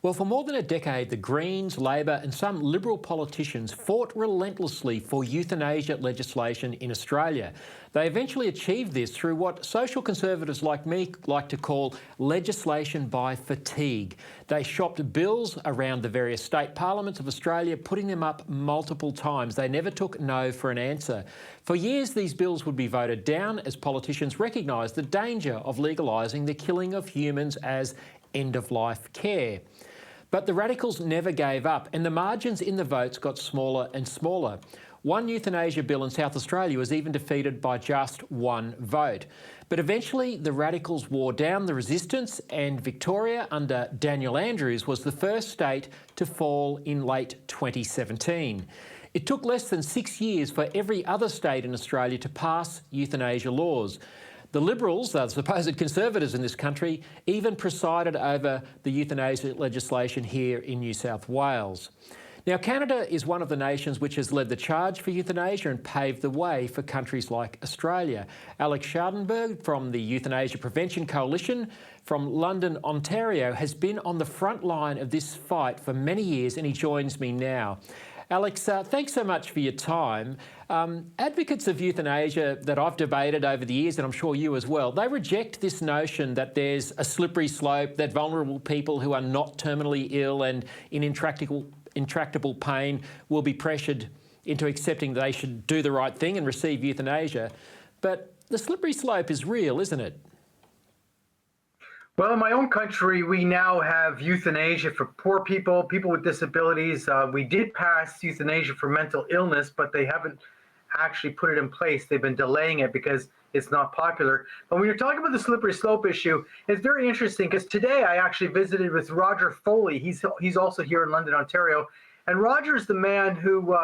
Well, for more than a decade, the Greens, Labor, and some Liberal politicians fought relentlessly for euthanasia legislation in Australia. They eventually achieved this through what social conservatives like me like to call legislation by fatigue. They shopped bills around the various state parliaments of Australia, putting them up multiple times. They never took no for an answer. For years, these bills would be voted down as politicians recognised the danger of legalising the killing of humans as end-of-life care. But the Radicals never gave up, and the margins in the votes got smaller and smaller. One euthanasia bill in South Australia was even defeated by just one vote. But eventually, the Radicals wore down the resistance, and Victoria, under Daniel Andrews, was the first state to fall in late 2017. It took less than 6 years for every other state in Australia to pass euthanasia laws. The Liberals, the supposed conservatives in this country, even presided over the euthanasia legislation here in New South Wales. Now, Canada is one of the nations which has led the charge for euthanasia and paved the way for countries like Australia. Alex Schardenberg from the Euthanasia Prevention Coalition from London, Ontario, has been on the front line of this fight for many years, and he joins me now. Alex, thanks so much for your time. Advocates of euthanasia that I've debated over the years, and I'm sure you as well, they reject this notion that there's a slippery slope, that vulnerable people who are not terminally ill and in intractable pain will be pressured into accepting that they should do the right thing and receive euthanasia. But the slippery slope is real, isn't it? Well, in my own country, we now have euthanasia for poor people, people with disabilities. We did pass euthanasia for mental illness, but they haven't actually put it in place. They've been delaying it because it's not popular. But when you're talking about the slippery slope issue, it's very interesting because today I actually visited with Roger Foley. He's also here in London, Ontario. And Roger is the man who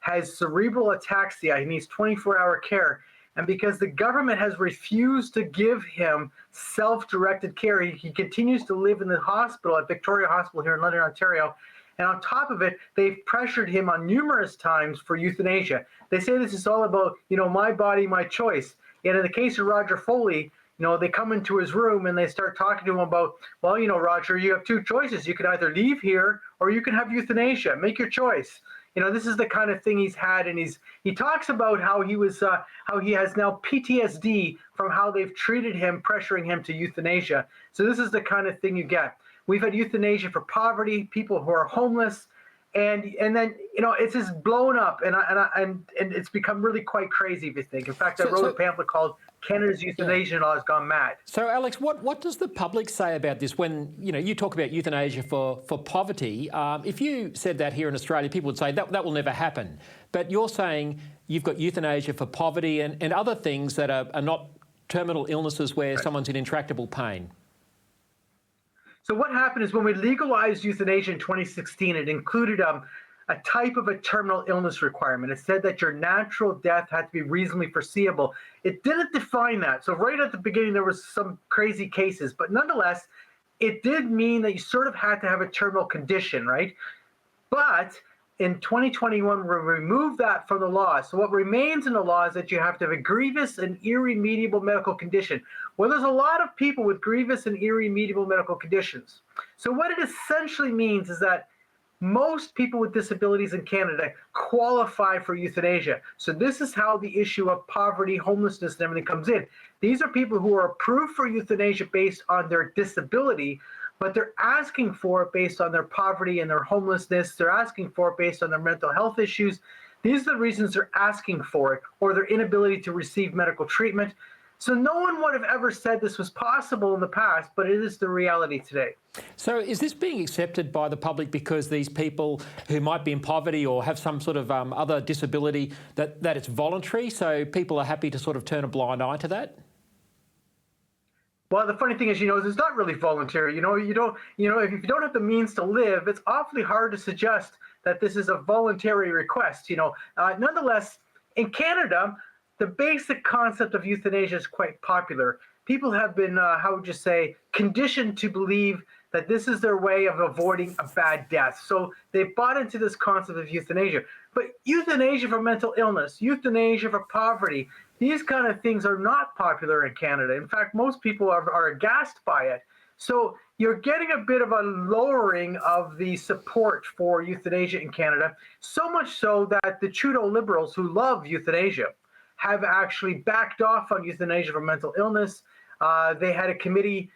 has cerebral ataxia. He needs 24-hour care. And because the government has refused to give him self-directed care, he continues to live in the hospital at Victoria Hospital here in London, Ontario. And on top of it, they've pressured him on numerous times for euthanasia. They say this is all about, my body, my choice. Yet in the case of Roger Foley, they come into his room and they start talking to him about, well, Roger, you have two choices. You could either leave here or you can have euthanasia. Make your choice. This is the kind of thing he's had, and he talks about how he has now PTSD from how they've treated him, pressuring him to euthanasia. So this is the kind of thing you get. We've had euthanasia for poverty, people who are homeless, and then it's just blown up, and it's become really quite crazy if you think. In fact, I wrote a pamphlet called "Canada's Euthanasia Law Has Gone Mad." So, Alex, what does the public say about this when you talk about euthanasia for poverty? If you said that here in Australia, people would say that will never happen. But you're saying you've got euthanasia for poverty and other things that are not terminal illnesses where someone's in intractable pain. So what happened is when we legalized euthanasia in 2016, it included a type of a terminal illness requirement. It said that your natural death had to be reasonably foreseeable. It didn't define that. So right at the beginning, there was some crazy cases, but nonetheless, it did mean that you sort of had to have a terminal condition, right? But in 2021, we removed that from the law. So what remains in the law is that you have to have a grievous and irremediable medical condition. Well, there's a lot of people with grievous and irremediable medical conditions. So what it essentially means is that most people with disabilities in Canada qualify for euthanasia. So this is how the issue of poverty, homelessness, and everything comes in. These are people who are approved for euthanasia based on their disability, but they're asking for it based on their poverty and their homelessness. They're asking for it based on their mental health issues. These are the reasons they're asking for it, or their inability to receive medical treatment. So no one would have ever said this was possible in the past, but it is the reality today. So is this being accepted by the public because these people who might be in poverty or have some sort of other disability, that it's voluntary, so people are happy to sort of turn a blind eye to that? Well, the funny thing is, it's not really voluntary. If you don't have the means to live, it's awfully hard to suggest that this is a voluntary request. Nonetheless, in Canada, the basic concept of euthanasia is quite popular. People have been, conditioned to believe that this is their way of avoiding a bad death. So they bought into this concept of euthanasia. But euthanasia for mental illness, euthanasia for poverty, these kind of things are not popular in Canada. In fact, most people are aghast by it. So, you're getting a bit of a lowering of the support for euthanasia in Canada, so much so that the Trudeau Liberals, who love euthanasia, have actually backed off on euthanasia for mental illness. They had a committee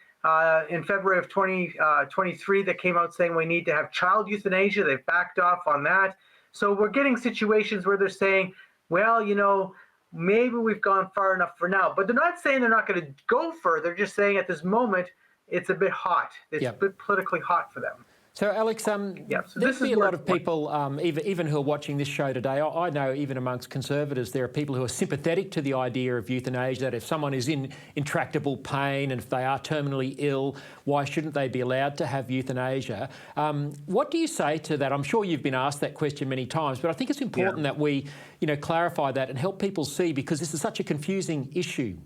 in February of 2023 that came out saying we need to have child euthanasia. They've backed off on that. So we're getting situations where they're saying, well, you know, maybe we've gone far enough for now. But they're not saying they're not going to go further. They're just saying at this moment, it's a bit hot. It's a bit politically hot for them. So, Alex, so there'll be a lot of people, even who are watching this show today. I know even amongst Conservatives, there are people who are sympathetic to the idea of euthanasia, that if someone is in intractable pain and if they are terminally ill, why shouldn't they be allowed to have euthanasia? What do you say to that? I'm sure you've been asked that question many times, but I think it's important that we, you know, clarify that and help people see, because this is such a confusing issue.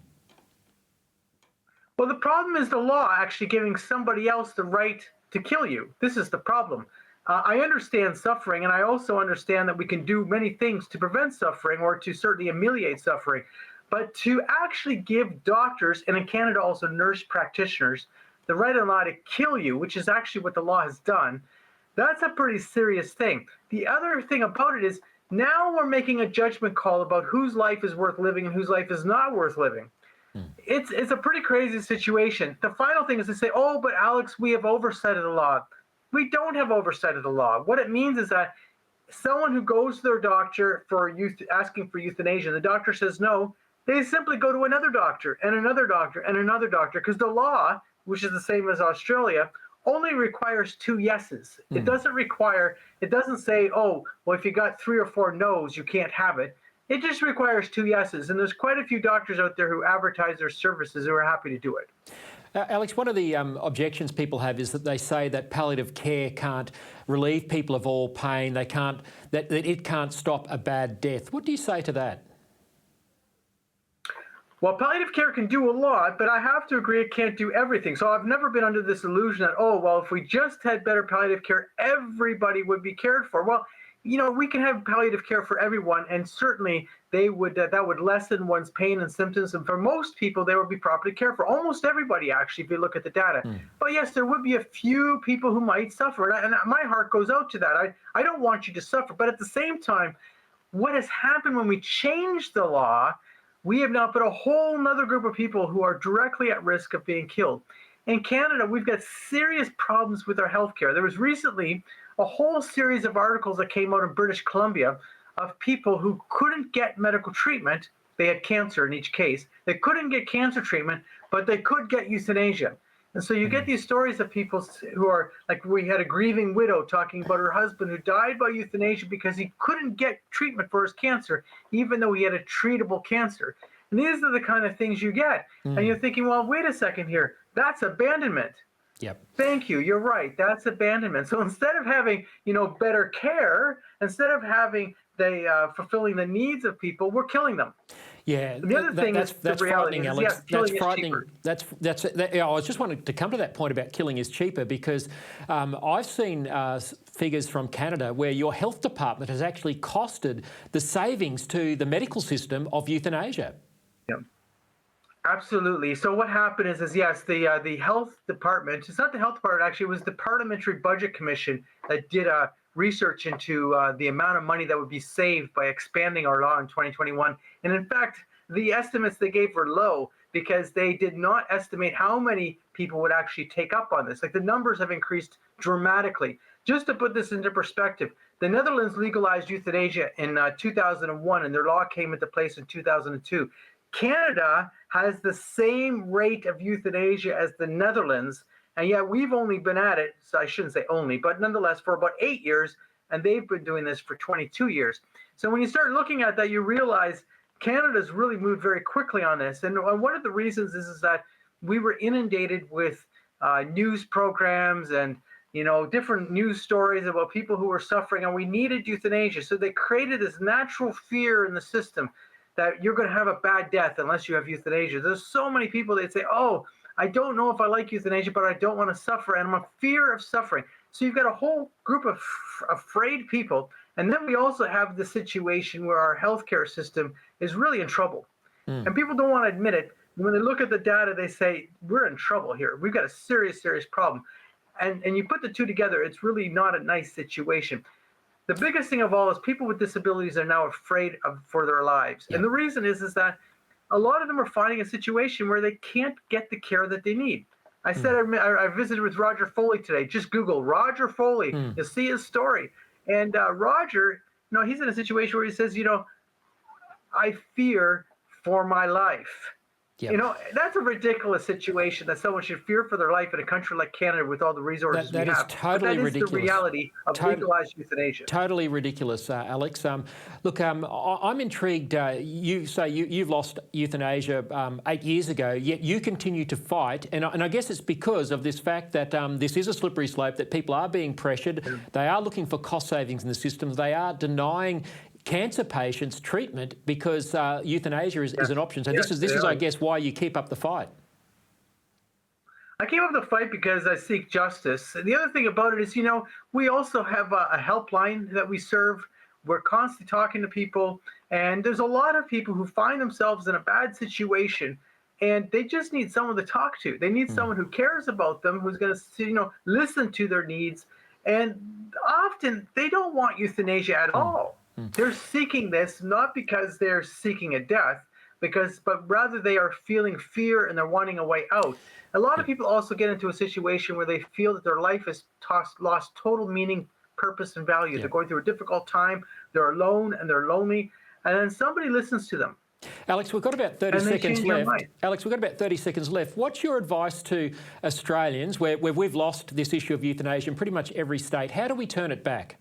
Well, the problem is the law actually giving somebody else the right to kill you. This is the problem. I understand suffering, and I also understand that we can do many things to prevent suffering or to certainly ameliorate suffering. But to actually give doctors, and in Canada also nurse practitioners, the right and law to kill you, which is actually what the law has done, that's a pretty serious thing. The other thing about it is now we're making a judgment call about whose life is worth living and whose life is not worth living. It's a pretty crazy situation. The final thing is to say, oh, but Alex, we have oversight of the law. We don't have oversight of the law. What it means is that someone who goes to their doctor for asking for euthanasia, the doctor says no, they simply go to another doctor and another doctor and another doctor, because the law, which is the same as Australia, only requires 2 yeses. It doesn't say, oh, well, if you got 3 or 4 no's, you can't have it. It just requires 2 yeses, and there's quite a few doctors out there who advertise their services who are happy to do it. Alex, one of the objections people have is that they say that palliative care can't relieve people of all pain. They can't, that it can't stop a bad death. What do you say to that? Well, palliative care can do a lot, but I have to agree it can't do everything. So I've never been under this illusion that, oh, well, if we just had better palliative care, everybody would be cared for. Well, you know, we can have palliative care for everyone, and certainly they would that would lessen one's pain and symptoms. And for most people, they would be properly cared for. Almost everybody, actually, if you look at the data. But yes, there would be a few people who might suffer, and my heart goes out to that. I don't want you to suffer, but at the same time, what has happened when we changed the law, we have now put a whole nother group of people who are directly at risk of being killed. In Canada, we've got serious problems with our healthcare. There was recently a whole series of articles that came out in British Columbia of people who couldn't get medical treatment. They had cancer in each case. They couldn't get cancer treatment, but they could get euthanasia. And so you get these stories of people who are, like, we had a grieving widow talking about her husband who died by euthanasia because he couldn't get treatment for his cancer, even though he had a treatable cancer. And these are the kind of things you get. And you're thinking, well, wait a second here. That's abandonment. Yep. Thank you. You're right. That's abandonment. So instead of having, you know, better care, instead of having fulfilling the needs of people, we're killing them. Yeah, the other thing that's frightening, Alex. Yes, that's frightening. I just wanted to come to that point about killing is cheaper, because I've seen figures from Canada where your health department has actually costed the savings to the medical system of euthanasia. Yeah. Absolutely. So what happened is yes, the health department, it's not the health department, actually, it was the Parliamentary Budget Commission that did a research into the amount of money that would be saved by expanding our law in 2021. And in fact, the estimates they gave were low because they did not estimate how many people would actually take up on this. Like, the numbers have increased dramatically. Just to put this into perspective, the Netherlands legalized euthanasia in 2001, and their law came into place in 2002. Canada has the same rate of euthanasia as the Netherlands, and yet we've only been at it, so I shouldn't say only, but nonetheless for about 8 years, and they've been doing this for 22 years. So when you start looking at that, you realize Canada's really moved very quickly on this. And one of the reasons is that we were inundated with news programs and, you know, different news stories about people who were suffering, and we needed euthanasia. So they created this natural fear in the system that you're going to have a bad death unless you have euthanasia. There's so many people that say, oh, I don't know if I like euthanasia, but I don't want to suffer, and I'm in fear of suffering. So you've got a whole group of afraid people. And then we also have the situation where our healthcare system is really in trouble. And people don't want to admit it. When they look at the data, they say, we're in trouble here. We've got a serious, serious problem. And you put the two together, it's really not a nice situation. The biggest thing of all is people with disabilities are now afraid for their lives. Yeah. And the reason is that a lot of them are finding a situation where they can't get the care that they need. I said I visited with Roger Foley today. Just Google Roger Foley. You'll see his story. And Roger, he's in a situation where he says, I fear for my life. Yep. That's a ridiculous situation that someone should fear for their life in a country like Canada with all the resources that we is have. totally but that ridiculous. Is the reality of legalized euthanasia. Totally ridiculous, Alex. Look, I'm intrigued. You say you've lost euthanasia 8 years ago, yet you continue to fight. And I guess it's because of this fact that this is a slippery slope, that people are being pressured. Yeah. They are looking for cost savings in the systems. They are denying cancer patients treatment because euthanasia is an option. So this is, I guess, why you keep up the fight. I keep up the fight because I seek justice. The other thing about it is, we also have a helpline that we serve. We're constantly talking to people, and there's a lot of people who find themselves in a bad situation, and they just need someone to talk to. They need someone who cares about them, who's going to, listen to their needs. And often they don't want euthanasia at all. They're seeking this not because they're seeking a death, but rather they are feeling fear and they're wanting a way out. A lot of people also get into a situation where they feel that their life has lost total meaning, purpose, and value. They're going through a difficult time, they're alone and they're lonely, and then somebody listens to them. Alex, we've got about 30 seconds left. Alex, we've got about 30 seconds left. What's your advice to Australians where we've lost this issue of euthanasia in pretty much every state? How do we turn it back?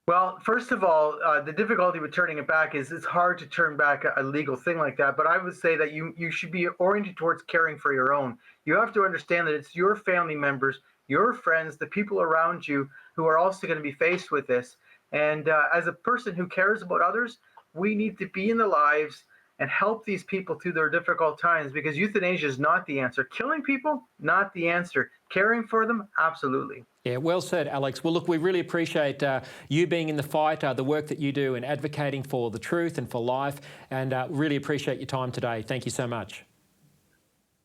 Well, first of all, the difficulty with turning it back is it's hard to turn back a legal thing like that. But I would say that you should be oriented towards caring for your own. You have to understand that it's your family members, your friends, the people around you who are also going to be faced with this. And as a person who cares about others, we need to be in their lives and help these people through their difficult times, because euthanasia is not the answer. Killing people, not the answer. Caring for them, absolutely. Yeah, well said, Alex. Well, look, we really appreciate you being in the fight, the work that you do and advocating for the truth and for life, and really appreciate your time today. Thank you so much.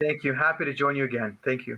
Thank you. Happy to join you again. Thank you.